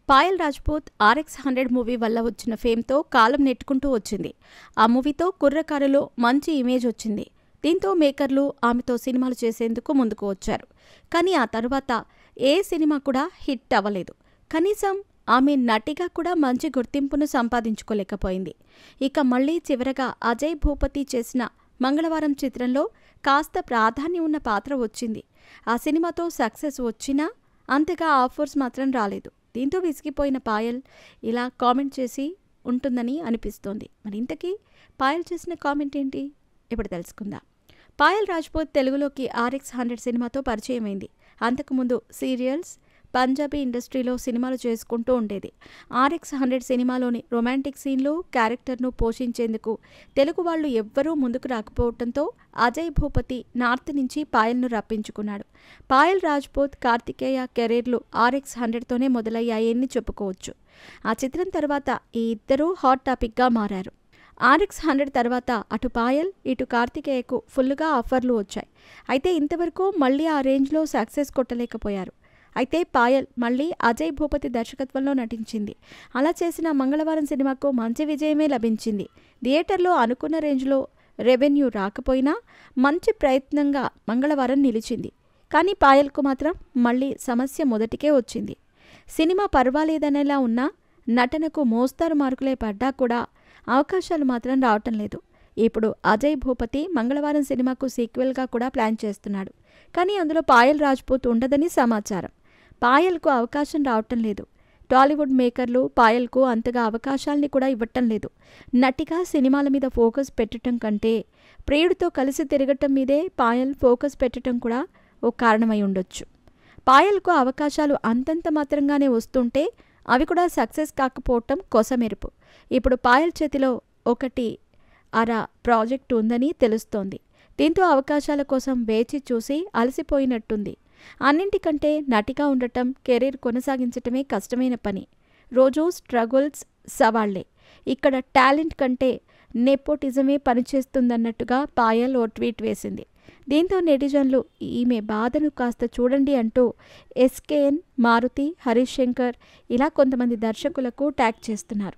Payal Rajput RX-100 movie వల్ల వచ్చిన ఫేమ్తో కాలం నెట్టుకుంటూ వచ్చింది. ఆ మూవీతో కుర్రకారులో మంచి ఇమేజ్ వచ్చింది. దీంతో మేకర్లు ఆమెతో సినిమాలు చేసేందుకు ముందుకు వచ్చారు. కానీ ఆ తర్వాత ఏ సినిమా కూడా హిట్ అవ్వలేదు. కనీసం ఆమె నటిగా కూడా మంచి గుర్తింపును సంపాదించుకోలేకపోయింది. ఇక మళ్లీ చివరగా అజయ్ భూపతి చేసిన మంగళవారం చిత్రంలో కాస్త ప్రాధాన్యం ఉన్న పాత్ర వచ్చింది. ఆ సినిమాతో సక్సెస్ వచ్చినా అంతగా ఆఫర్స్ మాత్రం రాలేదు. దీంతో విసిగిపోయిన పాయల్ ఇలా కామెంట్ చేసి ఉంటుందని అనిపిస్తోంది. మరి ఇంతకీ పాయల్ చేసిన కామెంట్ ఏంటి? ఇప్పుడు తెలుసుకుందాం. పాయల్ రాజ్పూత్ తెలుగులోకి RX-100 సినిమాతో పరిచయమైంది. అంతకుముందు సీరియల్స్, పంజాబీ ఇండస్ట్రీలో సినిమాలు చేసుకుంటూ ఉండేది. RX-100 సినిమాలోని రొమాంటిక్ సీన్లు, క్యారెక్టర్ను పోషించేందుకు తెలుగు వాళ్ళు ఎవ్వరూ ముందుకు రాకపోవడంతో అజయ్ భూపతి నార్త్ నుంచి పాయల్ను రప్పించుకున్నాడు. పాయల్ రాజ్పూత్, కార్తికేయ కెరీర్లు RX-100తోనే మొదలయ్యాయని చెప్పుకోవచ్చు. ఆ చిత్రం తర్వాత ఈ ఇద్దరూ హాట్ టాపిక్గా మారారు. RX-100 తర్వాత అటు పాయల్, ఇటు కార్తికేయకు ఫుల్గా ఆఫర్లు వచ్చాయి. అయితే ఇంతవరకు మళ్ళీ ఆ రేంజ్లో సక్సెస్ కొట్టలేకపోయారు. అయితే పాయల్ మళ్ళీ అజయ్ భూపతి దర్శకత్వంలో నటించింది. అలా చేసిన మంగళవారం సినిమాకు మంచి విజయమే లభించింది. థియేటర్లో అనుకున్న రేంజ్లో రెవెన్యూ రాకపోయినా మంచి ప్రయత్నంగా మంగళవారం నిలిచింది. కానీ పాయల్కు మాత్రం మళ్ళీ సమస్య మొదటికే వచ్చింది. సినిమా పర్వాలేదనేలా ఉన్నా నటనకు మోస్తారు మార్కులే పడ్డా కూడా అవకాశాలు మాత్రం రావటం లేదు. ఇప్పుడు అజయ్ భూపతి మంగళవారం సినిమాకు సీక్వెల్గా కూడా ప్లాన్ చేస్తున్నాడు. కానీ అందులో పాయల్ రాజ్పూత్ ఉండదని సమాచారం. పాయల్కు అవకాశం రావటం లేదు. టాలీవుడ్ మేకర్లు పాయల్కు అంతగా అవకాశాల్ని కూడా ఇవ్వటం లేదు. నటిగా సినిమాల మీద ఫోకస్ పెట్టడం కంటే ప్రియుడితో కలిసి తిరగటం మీదే పాయల్ ఫోకస్ పెట్టడం కూడా ఓ కారణమై ఉండొచ్చు. పాయల్కు అవకాశాలు అంతంత మాత్రంగానే వస్తుంటే అవి కూడా సక్సెస్ కాకపోవటం కొసమెరుపు. ఇప్పుడు పాయల్ చేతిలో 1.5 ప్రాజెక్టు ఉందని తెలుస్తోంది. దీంతో అవకాశాల కోసం వేచి చూసి అలసిపోయినట్టుంది. అన్నింటికంటే నటిగా ఉండటం, కెరీర్ కొనసాగించటమే కష్టమైన పని. రోజూ స్ట్రగుల్స్, సవాళ్లే. ఇక్కడ టాలెంట్ కంటే నెపోటిజమే పనిచేస్తుందన్నట్టుగా పాయల్ ఓ ట్వీట్ వేసింది. దీంతో నెటిజన్లు ఈమె బాధను కాస్త చూడండి అంటూ SKN, మారుతి, హరీష్ శంకర్ ఇలా కొంతమంది దర్శకులకు ట్యాగ్ చేస్తున్నారు.